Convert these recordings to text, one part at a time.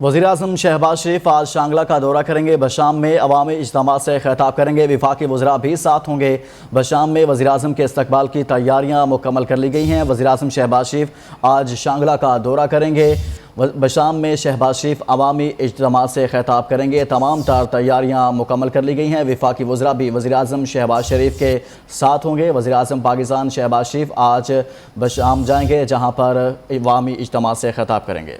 वज़ीर-ए-आज़म शहबाज शरीफ आज शांगला का दौरा करेंगे। बशाम में अवामी इज्तिमा से खिताब करेंगे। वफाकी वज़रा भी साथ होंगे। बशाम में वज़ीर-ए-आज़म के इस्तकबाल की तैयारियां मुकम्मल कर ली गई हैं। वज़ीर-ए-आज़म शहबाज शरीफ आज शांगला का दौरा करेंगे। बशाम में शहबाज शरीफ अवामी इज्तिमा से खिताब करेंगे। तमाम तार तैयारियां मुकम्मल कर ली गई हैं। वफाकी वज़रा भी वज़ीर-ए-आज़म शहबाज शरीफ के साथ होंगे। वज़ीर-ए-आज़म पाकिस्तान शहबाज शरीफ आज बशाम जाएंगे, जहाँ पर अवामी इज्तिमा से खिताब करेंगे।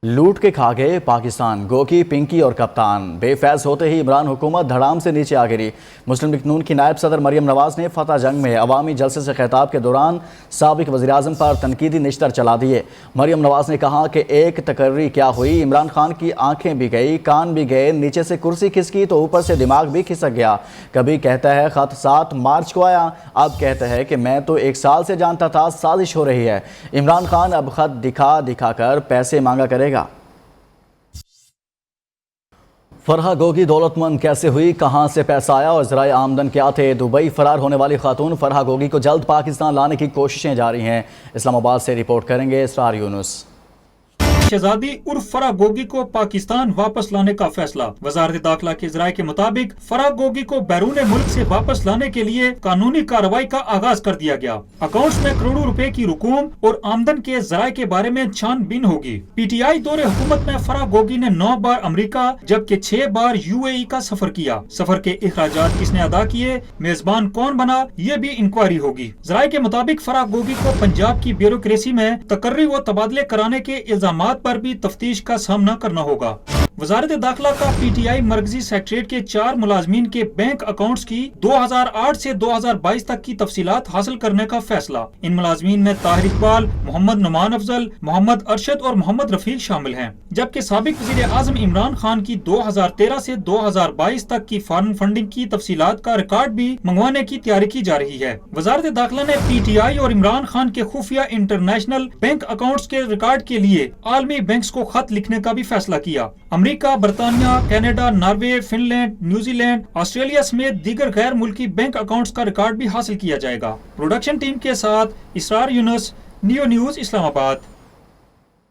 लूट के खा गए पाकिस्तान, गोकी, पिंकी और कप्तान। बेफैज होते ही इमरान हुकूमत धड़ाम से नीचे आ गिरी। मुस्लिम लीग नून की नायब सदर मरियम नवाज ने फतह जंग में अवामी जलसे से खिताब के दौरान साबिक वज़ीर-ए-आज़म पर तनकीदी निश्तर चला दिए। मरियम नवाज ने कहा कि एक तकर्री क्या हुई, इमरान खान की आंखें भी गई, कान भी गए, नीचे से कुर्सी खिसकी तो ऊपर से दिमाग भी खिसक गया। कभी कहता है खत 7 मार्च को आया, अब कहता है कि मैं तो 1 साल से जानता था साजिश हो रही है। इमरान खान अब खत दिखा दिखा कर पैसे मांगा करेगा। फरहा गोगी दौलतमंद कैसे हुई, कहां से पैसा आया और ज़राए आमदन क्या थे। दुबई फरार होने वाली खातून फरहा गोगी को जल्द पाकिस्तान लाने की कोशिशें जारी हैं। इस्लामाबाद से रिपोर्ट करेंगे इसरार यूनुस। शहजादी उर्फ फराह गोगी को पाकिस्तान वापस लाने का फैसला। वजारत दाखिला के ज़राए के मुताबिक फराह गोगी को बैरून मुल्क से वापस लाने के लिए कानूनी कार्रवाई का आगाज कर दिया गया। अकाउंट्स में करोड़ों रुपए की रकूम और आमदन के ज़राए के बारे में छानबीन होगी। PTI दौरे हुकूमत में फराह गोगी ने 9 बार अमेरिका जबकि 6 बार UAE का सफर किया। सफर के अखराजात किसने अदा किए, मेजबान कौन बना, ये भी इंक्वायरी होगी। ज़राए के मुताबिक फराह गोगी को पंजाब की ब्यूरोक्रेसी में तकर्री व तबादले कराने के इल्जामात पर भी तफ्तीश का सामना करना होगा। वजारत दाखिला का PTI मरकजी सेक्रेटरीट के 4 मुलाजमीन के बैंक अकाउंट्स की 2008 से 2022 तक की तफसीलात हासिल करने का फैसला। इन मुलाजमीन में ताहिर इकबाल, मोहम्मद नुमान अफजल, मोहम्मद अरशद और मोहम्मद रफीक शामिल हैं। जबकि साबिक वज़ीर आज़म इमरान खान की 2013 से 2022 तक की फॉरेन फंडिंग की तफसीलात का रिकॉर्ड भी मंगवाने की तैयारी की जा रही है। वजारत दाखिला ने PTI और इमरान खान के खुफिया इंटरनेशनल बैंक अकाउंट्स के रिकॉर्ड के लिए आलमी बैंक्स को खत लिखने का भी फैसला किया। अमेरिका, बरतानिया, Canada, Norway, Finland, New Zealand, Australia समेत दीगर गैर मुल्की बैंक अकाउंट्स का रिकॉर्ड भी हासिल किया जाएगा। प्रोडक्शन टीम के साथ इसरार यूनुस, नियो न्यूज, इस्लामाबाद।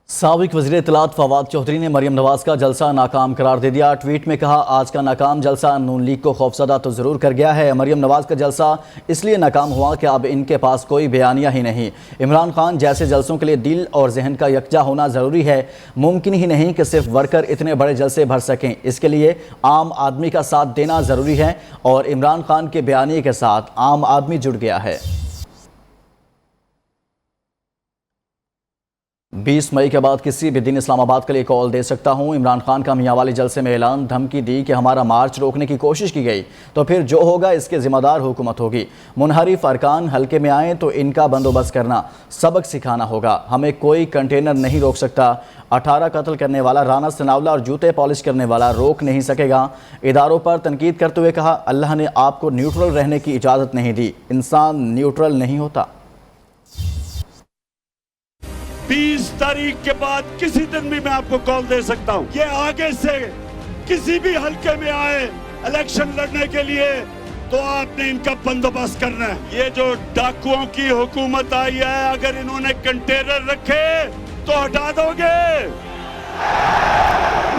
साबिक वज़ीर इत्तलात फवाद चौधरी ने मरियम नवाज का जलसा नाकाम करार दे दिया। ट्वीट में कहा, आज का नाकाम जलसा नून लीग को खौफजदा तो ज़रूर कर गया है। मरियम नवाज का जलसा इसलिए नाकाम हुआ कि अब इनके पास कोई बयानिया ही नहीं। इमरान खान जैसे जलसों के लिए दिल और जहन का यकजा होना ज़रूरी है। मुमकिन ही नहीं कि सिर्फ वर्कर इतने बड़े जलसे भर सकें। इसके लिए आम आदमी का साथ देना ज़रूरी है और इमरान खान के बयानिए के साथ आम आदमी जुड़ गया है। 20 मई के बाद किसी भी दिन इस्लामाबाद के लिए कॉल दे सकता हूं। इमरान खान का मियांवाली जलसे में ऐलान, धमकी दी कि हमारा मार्च रोकने की कोशिश की गई तो फिर जो होगा इसके जिम्मेदार हुकूमत होगी। मुनहरिफ अरकान हल्के में आए तो इनका बंदोबस्त करना, सबक सिखाना होगा। हमें कोई कंटेनर नहीं रोक सकता। 18 कत्ल करने वाला राना सनाउल्लाह और जूते पॉलिश करने वाला रोक नहीं सकेगा। इदारों पर तनकीद करते हुए कहा, अल्लाह ने आपको न्यूट्रल रहने की इजाज़त नहीं दी। इंसान न्यूट्रल नहीं होता। 20 तारीख के बाद किसी दिन भी मैं आपको कॉल दे सकता हूं। ये आगे से किसी भी हल्के में आए इलेक्शन लड़ने के लिए तो आपने इनका बंदोबस्त करना है। ये जो डाकुओं की हुकूमत आई है, अगर इन्होंने कंटेनर रखे तो हटा दोगे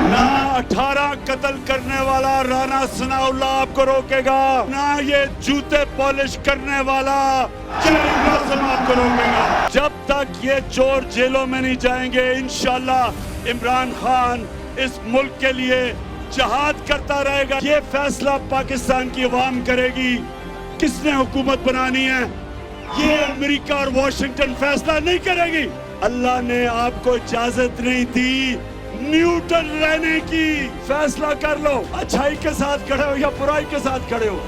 ना। 18 कत्ल करने वाला राना सनाउल्लाह आपको रोकेगा ना, ये जूते पॉलिश करने वाला आपको रोकेगा। जब तक ये चोर जेलों में नहीं जाएंगे, इंशाल्लाह इमरान खान इस मुल्क के लिए जहाद करता रहेगा। ये फैसला पाकिस्तान की अवाम करेगी किसने हुकूमत बनानी है। ये अमेरिका और वॉशिंगटन फैसला नहीं करेगी। अल्लाह ने आपको इजाजत नहीं दी न्यूट्रल रहने की। फैसला कर लो, अच्छाई के साथ खड़े हो या बुराई के साथ खड़े हो।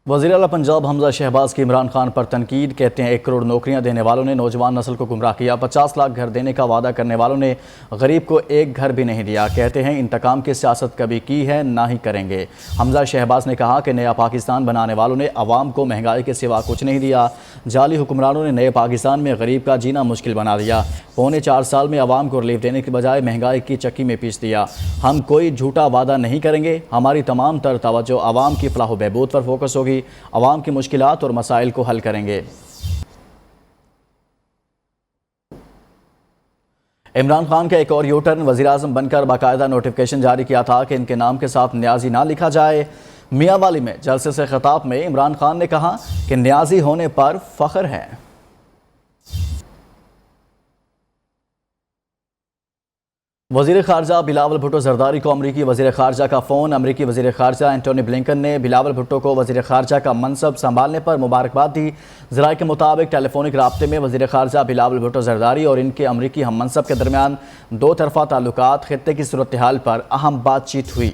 वज़ीर आला पंजाब हमजा शहबाज की इमरान खान पर तनकीद। कहते हैं 1 करोड़ नौकरियां देने वालों ने नौजवान नस्ल को गुमराह किया। 50 लाख घर देने का वादा करने वालों ने गरीब को एक घर भी नहीं दिया। कहते हैं इंतकाम की सियासत कभी की है ना ही करेंगे। हमजा शहबाज ने कहा कि नया पाकिस्तान बनाने वालों ने अवाम को महंगाई के सिवा कुछ नहीं दिया। जाली हुक्मरानों ने नए पाकिस्तान में गरीब का जीना मुश्किल बना दिया। पौने 4 साल में अवाम को रिलीफ देने के बजाय महंगाई की चक्की में पीस दिया। हम कोई झूठा वादा नहीं करेंगे। हमारी तमाम तर तवज्जो अवाम की फलाह व बहबूद पर फोकस होगी। अवाम की मुश्किलात और मसाइल को हल करेंगे। 20 मई के बाद किसी भी दिन इस्लामाबाद के लिए कॉल दे सकता हूं। इमरान खान का मियांवाली जलसे में ऐलान, धमकी दी कि हमारा मार्च रोकने की कोशिश की गई तो फिर जो होगा इसके जिम्मेदार हुकूमत होगी। मुनहरिफ अरकान हल्के में आए तो इनका बंदोबस्त करना, सबक सिखाना होगा। 20 मई के बाद किसी भी दिन इस्लामाबाद के लिए कॉल दे सकता हूं। इमरान खान का मियांवाली जलसे में ऐलान, धमकी दी कि हमारा मार्च रोकने की कोशिश की गई तो फिर जो होगा इसके जिम्मेदार हुकूमत होगी। इमरान खान का एक और यू टर्न, वज़ीर-ए-आज़म बनकर बाकायदा नोटिफिकेशन जारी किया था कि इनके नाम के साथ न्याजी ना लिखा जाए। मियांवाली में जलसे से खिताब में इमरान खान ने कहा कि न्याजी होने पर फख्र है। वज़ीर ख़ारजा बिलावल भुट्टो ज़रदारी को अमरीकी वज़ीर ख़ारजा का फ़ोन। अमरीकी वज़ीर ख़ारजा एंटोनी ब्लिंकन ने बिलावल भुट्टो को वज़ीर ख़ारजा का मनसब संभालने पर मुबारकबाद दी। ज़राए के मुताबिक टेलीफोनिक राब्ते में वज़ीर ख़ारजा बिलावल भुट्टो ज़रदारी और इनके अमरीकी हम मनसब के दरमियान दो तरफ़ा ताल्लुकात, ख़ित्ते की सूरत हाल पर अहम बातचीत हुई।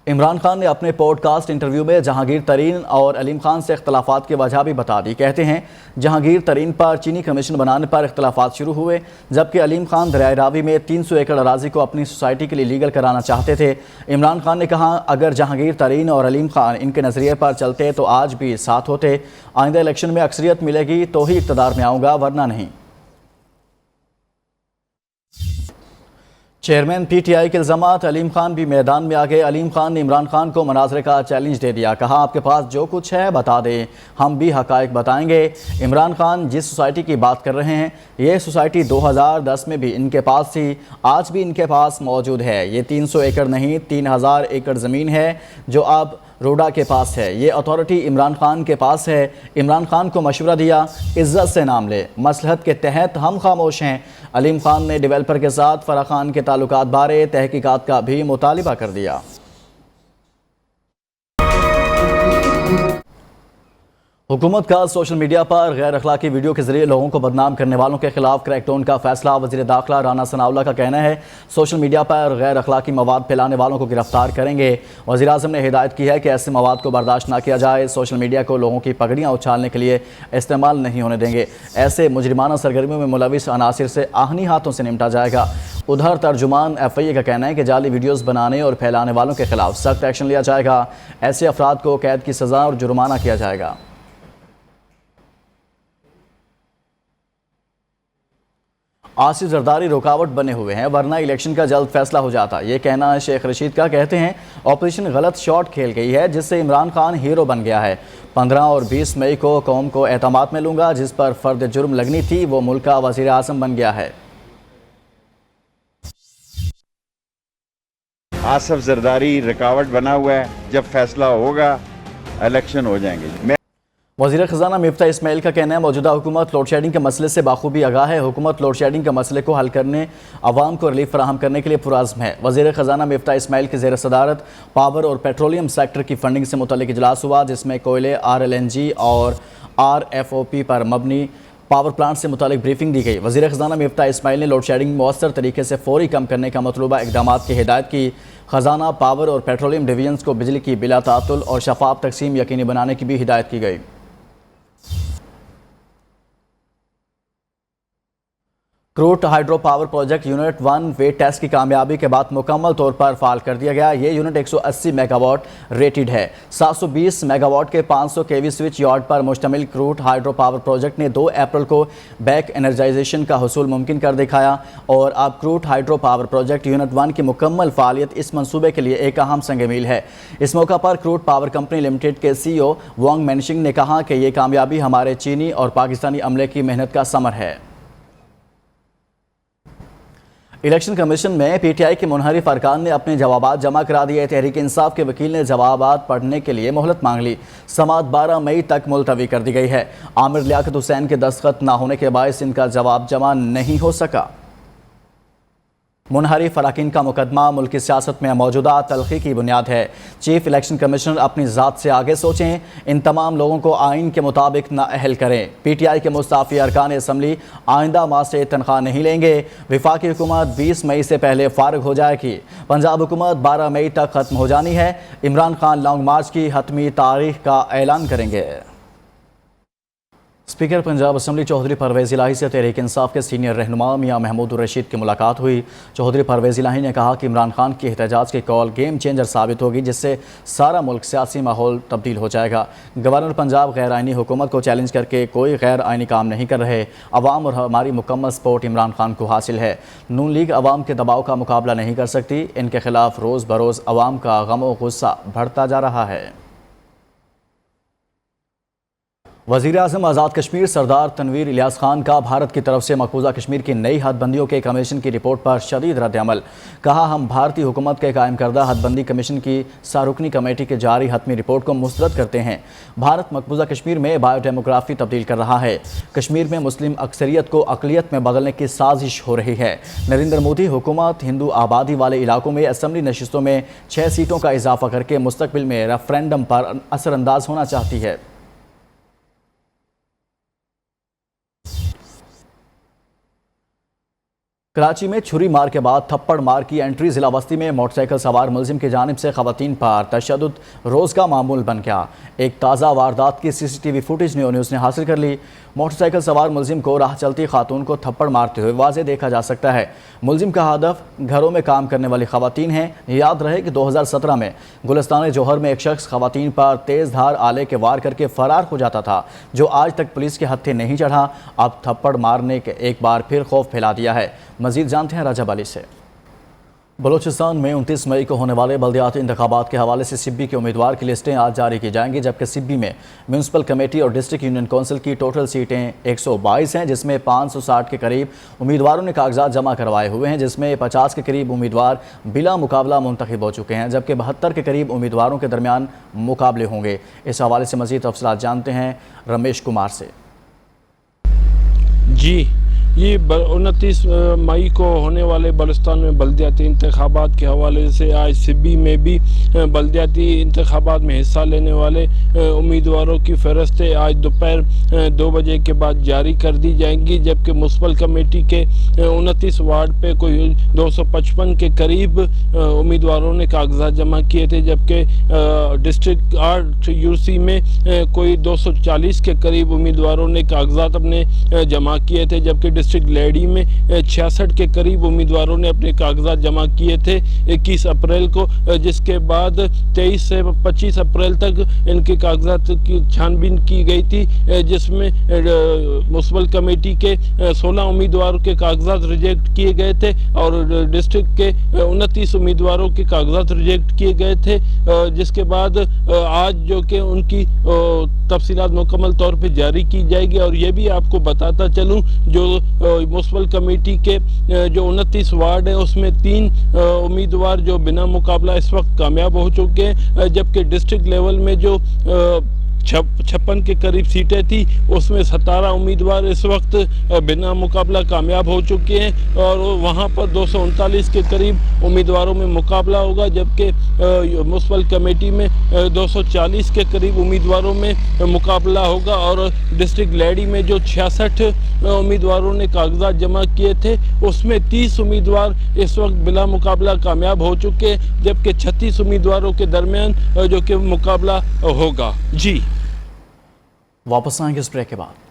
इमरान खान ने अपने पॉडकास्ट इंटरव्यू में जहांगीर तरीन और अलीम खान से इख्तलाफात की वजह भी बता दी। कहते हैं जहांगीर तरीन पर चीनी कमीशन बनाने पर इख्तलाफात शुरू हुए, जबकि अलीम खान दरियाए रावी में 300 एकड़ अराजी को अपनी सोसाइटी के लिए लीगल कराना चाहते थे। इमरान खान ने कहा अगर जहांगीर तरीन और अलीम खान इनके नज़रिए पर चलते तो आज भी साथ होते। आइंदा इलेक्शन में अक्सरियत मिलेगी तो ही इक़्तिदार में आऊँगा, वरना नहीं। चेयरमैन पीटीआई के इल्ज़ामात, अलीम खान भी मैदान में आ गए। अलीम खान ने इमरान खान को मुनाज़रे का चैलेंज दे दिया। कहा आपके पास जो कुछ है बता दें, हम भी हक़ाइक़ बताएंगे। इमरान खान जिस सोसाइटी की बात कर रहे हैं ये सोसाइटी 2010 में भी इनके पास थी, आज भी इनके पास मौजूद है। ये 300 एकड़ नहीं 3000 एकड़ ज़मीन है जो अब रोडा के पास है। ये अथॉरिटी इमरान खान के पास है। इमरान खान को मशवरा दिया इज्जत से नाम ले, मसलहत के तहत हम खामोश हैं। अलीम खान ने डेवलपर के साथ फराह खान के ताल्लुकात बारे तहकीकात का भी मुतालिबा कर दिया। हुकूमत का सोशल मीडिया पर गैर अखलाकी वीडियो के जरिए लोगों को बदनाम करने वालों के खिलाफ क्रैकडाउन का फैसला। वज़ीर दाखिला राना सनाउल्लाह का कहना है सोशल मीडिया पर गैर अखलाकी मवाद फैलाने वालों को गिरफ्तार करेंगे। वज़ीर आज़म ने हिदायत की है कि ऐसे मवाद को बर्दाश्त ना किया जाए। सोशल मीडिया को लोगों की पगड़ियाँ उछालने के लिए इस्तेमाल नहीं होने देंगे। ऐसे मुजरिमाना सरगर्मियों में मुलविस अनासिर से आहनी हाथों से निपटा जाएगा। उधर तर्जुमान FIA का कहना है कि जाली वीडियोज़ बनाने और फैलाने वालों के खिलाफ सख्त एक्शन लिया जाएगा। ऐसे अफराद को कैद की सज़ा और जुर्माना किया जाएगा। आसिफ जरदारी रुकावट बने हुए हैं, वरना इलेक्शन का जल्द फैसला हो जाता। ये कहना है शेख रशीद का। कहते हैं ऑपोजिशन गलत शॉट खेल गई है जिससे इमरान खान हीरो बन गया है। 15 और 20 मई को कौम को एतमाद में लूँगा, जिस पर फ़र्द जुर्म लगनी थी वो मुल्क का वज़ीर आज़म बन गया है। आसिफ जरदारी रुकावट बना हुआ है, जब फैसला होगा इलेक्शन हो जाएंगे। वज़ीर ख़ज़ाना मिफ्ता इस्माइल का कहना है मौजूदा हुकूमत लोड शेडिंग के मसले से बाखूबी आगाह है। हुकूमत लोड शेडिंग के मसले को हल करने, आवाम को रिलीफ फराहम करने के लिए पुरअज़्म है। वज़ीर ख़ज़ाना मिफ्ता इस्माइल की ज़ेर सदारत पावर और पेट्रोलियम सेक्टर की फंडिंग से मुतल्लिक़ इजलास हुआ, जिसमें कोयले, RLNG और RFOP पर मबनी पावर प्लांट से मुतालिक ब्रीफिंग दी गई। वज़ीर ख़ज़ाना मिफ्ता इस्माइल ने लोड शेडिंग मौसर तरीके से फ़ौरी कम करने का मतलूबा इक़दामात की हिदायत की। ख़ज़ाना, पावर और पेट्रोलियम डिवीजन्स को बिजली की बिला तातुल और शफाफ तकसीम यकीनी बनाने की भी हिदायत की गई। क्रूड hydro power project unit 1 wet test की कामयाबी के बाद मुकम्मल तौर पर फाल कर दिया गया। ये यूनिट 180 मेगावाट रेटेड है। 720 मेगावाट के 500 kV स्विच यार्ड पर मुश्तमिल क्रूड हाइड्रो पावर प्रोजेक्ट ने 2 अप्रैल को बैक एनर्जाइजेशन का हुसूल मुमकिन कर दिखाया और अब crude hydro power project unit 1 की मुकम्मल फालियत इस मंसूबे के लिए एक अहम संग मील है। इस मौका पर क्रूड पावर कंपनी लिमिटेड के CEO वांग मेनशिंग ने कहा कि ये कामयाबी हमारे चीनी और पाकिस्तानी अमले की मेहनत का समर है। इलेक्शन कमीशन में PTI के मुनहरिफ अरकान ने अपने जवाबात जमा करा दिए। तहरीक इंसाफ के वकील ने जवाबात पढ़ने के लिए मोहलत मांग ली। समाअत 12 मई तक मुलतवी कर दी गई है। आमिर लियाकत हुसैन के दस्तखत ना होने के बायस इनका जवाब जमा नहीं हो सका। मुनहरिफ अरकान का मुकदमा मुल्क की सियासत में मौजूदा तलखी की बुनियाद है। चीफ इलेक्शन कमिश्नर अपनी ज़ात से आगे सोचें, इन तमाम लोगों को आइन के मुताबिक नाअहल करें। PTI के मुस्ताफ़ी अरकान असम्बली आइंदा माह से तनख्वाह नहीं लेंगे। वफाकी हुकूमत 20 मई से पहले फारग हो जाएगी। पंजाब हुकूमत 12 मई तक ख़त्म हो जानी है। इमरान खान लॉन्ग मार्च की हतमी तारीख का ऐलान करेंगे। स्पीकर पंजाब असम्बली चौधरी परवेज़ इलाही से तहरीक इंसाफ के सीनियर रहनुमा मियां महमूद रशीद की मुलाकात हुई। चौधरी परवेज़ इलाही ने कहा कि इमरान खान की एहतजाज की कॉल गेम चेंजर साबित होगी, जिससे सारा मुल्क सियासी माहौल तब्दील हो जाएगा। गवर्नर पंजाब गैर आइनी हुकूमत को चैलेंज करके कोई गैर आइनी काम नहीं कर रहे। अवाम और हमारी मुकम्मल सपोर्ट इमरान खान को हासिल है। नून लीग अवाम के दबाव का मुकाबला नहीं कर सकती। इनके खिलाफ रोज़ बरोज़ अवाम का गम और गुस्सा बढ़ता जा रहा है। वज़ीर-ए-आज़म आज़ाद कश्मीर सरदार तनवीर इलियास खान का भारत की तरफ से मकबूजा कश्मीर की नई हदबंदियों के कमीशन की रिपोर्ट पर शदीद रद्द-ए-अमल। कहा, हम भारतीय हुकूमत के कायम करदा हदबंदी कमीशन की सारुकनी कमेटी के जारी हतमी रिपोर्ट को मुस्तरद करते हैं। भारत मकबूजा कश्मीर में बायोडेमोग्राफी तब्दील कर रहा है। कश्मीर में मुस्लिम अक्सरियत को अक़लियत में बदलने की साजिश हो रही है। नरेंद्र मोदी हुकूमत हिंदू आबादी वाले इलाकों में असम्बली नशिस्तों में 6 सीटों का इजाफा करके मुस्तकबिल में रेफरेंडम पर असरअंदाज होना चाहती है। कराची में छुरी मार के बाद थप्पड़ मार की एंट्री। जिला बस्ती में मोटरसाइकिल सवार मुलजिम की जानिब से खवातीन पर तशद्दुद रोज़ का मामूल बन गया। एक ताज़ा वारदात की CCTV फुटेज न्यूज़ ने हासिल कर ली। मोटरसाइकिल सवार मुलजिम को राह चलती खातून को थप्पड़ मारते हुए वाज़े देखा जा सकता है। मुलजिम का हदफ घरों में काम करने वाली खवातीन है। याद रहे कि 2017 में गुलिस्तान जौहर में एक शख्स खवातीन पर तेज़ धार आले के वार करके फ़रार हो जाता था, जो आज तक पुलिस के हत्थे नहीं चढ़ा। अब थप्पड़ मारने के एक बार फिर खौफ फैला दिया है। मजीद जानते हैं राजा बाली से। बलूचिस्तान में 29 मई को होने वाले बल्दियाती इंतखाबात के हवाले से सिब्बी के उम्मीदवार की लिस्टें आज जारी की जाएंगी, जबकि सिब्बी में म्यूनसिपल कमेटी और डिस्ट्रिक्ट यूनियन कौंसिल की टोटल सीटें 122 हैं, जिसमें 560 के करीब उम्मीदवारों ने कागजात जमा करवाए हुए हैं, जिसमें 50 के करीब उम्मीदवार बिला मुकाबला मुंतखब हो चुके हैं, जबकि 72 के करीब उम्मीदवारों के दरमियान मुकाबले होंगे। इस हवाले से मज़ीद तफसीलात जानते हैं रमेश कुमार से। जी, ये 29 मई को होने वाले बलूचिस्तान में बल्दियाती इंतखाबात के हवाले से आज सिब्बी में भी बल्दियाती इंतखाबात में हिस्सा लेने वाले उम्मीदवारों की फ़हरिस्तें आज दोपहर 2 बजे के बाद जारी कर दी जाएंगी, जबकि म्युनिसिपल कमेटी के 29 वार्ड पे कोई 255 के करीब उम्मीदवारों ने कागजात जमा किए थे, जबकि डिस्ट्रिक्ट 8 यूसी में कोई 240 के करीब उम्मीदवारों ने कागजात अपने जमा किए थे, जबकि डिस्ट्रिक्ट लेडी में 66 के करीब उम्मीदवारों ने अपने कागजात जमा किए थे 21 अप्रैल को, जिसके बाद 23 से 25 अप्रैल तक इनके कागजात की छानबीन की गई थी, जिसमें म्युनिसिपल कमेटी के 16 उम्मीदवारों के कागजात रिजेक्ट किए गए थे और डिस्ट्रिक्ट के 29 उम्मीदवारों के कागजात रिजेक्ट किए गए थे, जिसके बाद आज जो कि उनकी तफसीलात मुकम्मल तौर पे जारी की जाएगी। और ये भी आपको बताता चलूँ, जो म्युनिसिपल कमेटी के जो 29 वार्ड हैं उसमें 3 उम्मीदवार जो बिना मुकाबला इस वक्त कामयाब हो चुके हैं, जबकि डिस्ट्रिक्ट लेवल में जो 56 के करीब सीटें थी उसमें 17 उम्मीदवार इस वक्त बिना मुकाबला कामयाब हो चुके हैं और वहां पर 239 के करीब उम्मीदवारों में मुकाबला होगा, जबकि म्युनिसिपल कमेटी में 240 के करीब उम्मीदवारों में मुकाबला होगा और डिस्ट्रिक्ट लेडी में जो 66 उम्मीदवारों ने कागजात जमा किए थे उसमें 30 उम्मीदवार इस वक्त बिला मुकाबला कामयाब हो चुके हैं, जबकि 36 उम्मीदवारों के दरमियान जो कि मुकाबला होगा। जी, वापस आएंगे इस ब्रेक के बाद।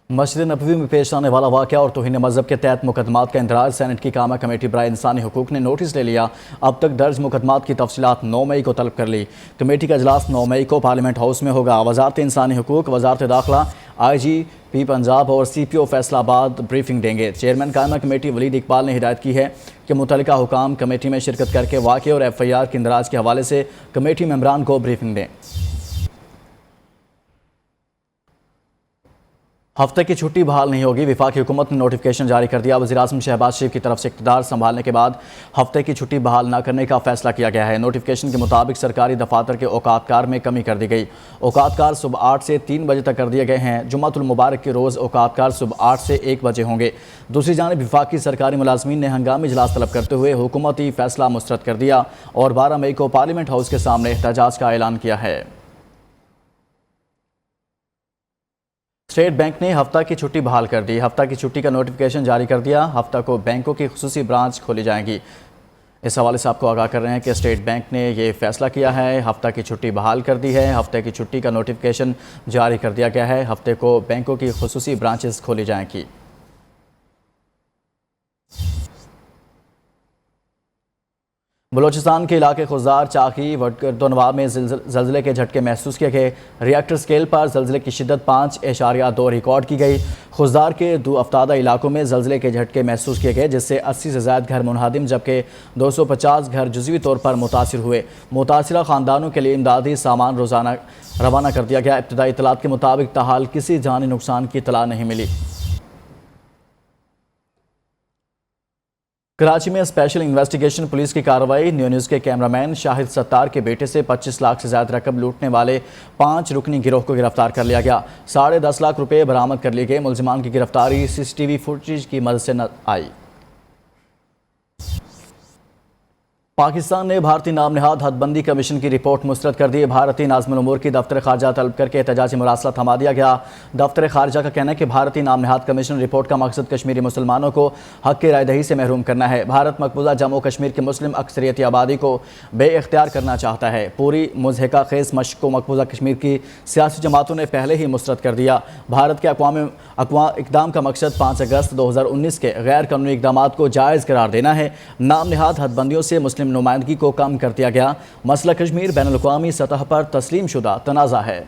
मस्जिद नबवी में पेश आने वाला वाक़या और तौहीन मज़हब के तहत मुकदमात का इंदराज सेनेट की कामा कमेटी बराए इंसानी हुकूक ने नोटिस ले लिया। अब तक दर्ज मुकदमात की तफसीलात 9 मई को तलब कर ली। कमेटी का इजलास 9 मई को पार्लियामेंट हाउस में होगा। वजारत इंसानी हुकूक, वजारत दाखिला, IGP पंजाब और CPO फैसलाबाद ब्रीफिंग देंगे। चेयरमैन कायमा कमेटी वलीद इकबाल ने हिदायत की है कि मुतल्लिका हुकाम कमेटी में शिरकत करके वाक़े और FIR के इंदराज के हवाले से कमेटी मेंबरान को ब्रीफिंग दें। हफ्ते की छुट्टी बहाल नहीं होगी। वफाकी हुकूमत ने नोटिफिकेशन जारी कर दिया। वज़ीर-ए-आज़म शहबाज शरीफ की तरफ से इक़्तिदार संभालने के बाद हफ्ते की छुट्टी बहाल न करने का फैसला किया गया है। नोटिफिकेशन के मुताबिक सरकारी दफातर के औकातकार में कमी कर दी गई। औकातकार सुबह 8 से 3 बजे तक कर दिए गए हैं। जुम्मतुल मुबारक के रोज़ औकातकार सुबह 8 से 1 बजे होंगे। दूसरी जानिब वफाकी सरकारी मुलाजमीन ने हंगामी इजलास तलब करते हुए हुकूमती फैसला मुस्तरद कर दिया और 12 मई को पार्लियामेंट हाउस के सामने एहतजाज का ऐलान किया है। स्टेट बैंक ने हफ्ता की छुट्टी बहाल कर दी। हफ्ता की छुट्टी का नोटिफिकेशन जारी कर दिया। हफ्ता को बैंकों की खुसूसी ब्रांच खोली जाएंगी। इस हवाले से आपको आगाह कर रहे हैं कि स्टेट बैंक ने ये फैसला किया है। हफ्ता की छुट्टी बहाल कर दी है। हफ्ते की छुट्टी का नोटिफिकेशन जारी कर दिया गया है। हफ्ते को बैंकों की खुसूसी ब्रांचेस खोली जाएंगी। बलोचिस्तान के इलाके खुजार, चाकी, वटगरदोनवा में ज़लज़ले के झटके महसूस किए गए। रिएक्टर स्केल पर ज़लज़ले की शिद्दत 5.2 रिकॉर्ड की गई। खुजार के 2 अफ्तादा इलाकों में ज़लज़ले के झटके महसूस किए गए, जिससे 80 से ज़ायद घर मुनहदिम जबकि 250 घर जुज़वी तौर पर मुतासिर हुए। मुतासिरा ख़ानदानों के लिए इमदादी सामान रोज़ाना रवाना कर दिया गया। इब्तदाई इत्तलात के मुताबिक ताहाल किसी जानी नुकसान की इत्तला नहीं मिली। कराची में स्पेशल इन्वेस्टिगेशन पुलिस की कार्रवाई। न्यूज़ के कैमरामैन शाहिद सत्तार के बेटे से 25 लाख से ज़्यादा रकम लूटने वाले 5 रुकनी गिरोह को गिरफ्तार कर लिया गया। 10.5 लाख रुपए बरामद कर लिए गए। मुलजिमान की गिरफ्तारी CCTV फुटेज की मदद से आई। पाकिस्तान ने भारतीय नाम नहाद हदबंदी कमीशन की रिपोर्ट मुस्तरद कर दी। भारतीय नाज़िमुल उमूर की दफ्तर खारजा तलब करके एहतजाजी मुरासला थमा दिया गया। दफ्तर खारजा का कहना है कि भारतीय नाम नहाद कमीशन रिपोर्ट का मकसद कश्मीरी मुसलमानों को हक की रायदही से महरूम करना है। भारत मकबूजा जम्मू कश्मीर की मुस्लिम अक्सरियती आबादी को बेइख्तियार करना चाहता है। पूरी मुज़हिका खेज मशक़ को मकबूजा कश्मीर की सियासी जमातों ने पहले ही मुस्तरद कर दिया। भारत के इक़दाम का मकसद 5 अगस्त 2019 के गैर कानूनी इक़दामात को जायज़ करार देना है। नाम नहाद हदबंदियों से मुस्लिम नुमाइंदगी को कम कर दिया गया। मसला कश्मीर बैनुल-अक़वामी सतह पर तस्लीम शुदा तनाज़ा है।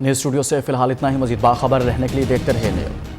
न्यूज़ स्टूडियो से फिलहाल इतना ही। मज़ीद बाखबर रहने के लिए देखते रहिए न्यूज़।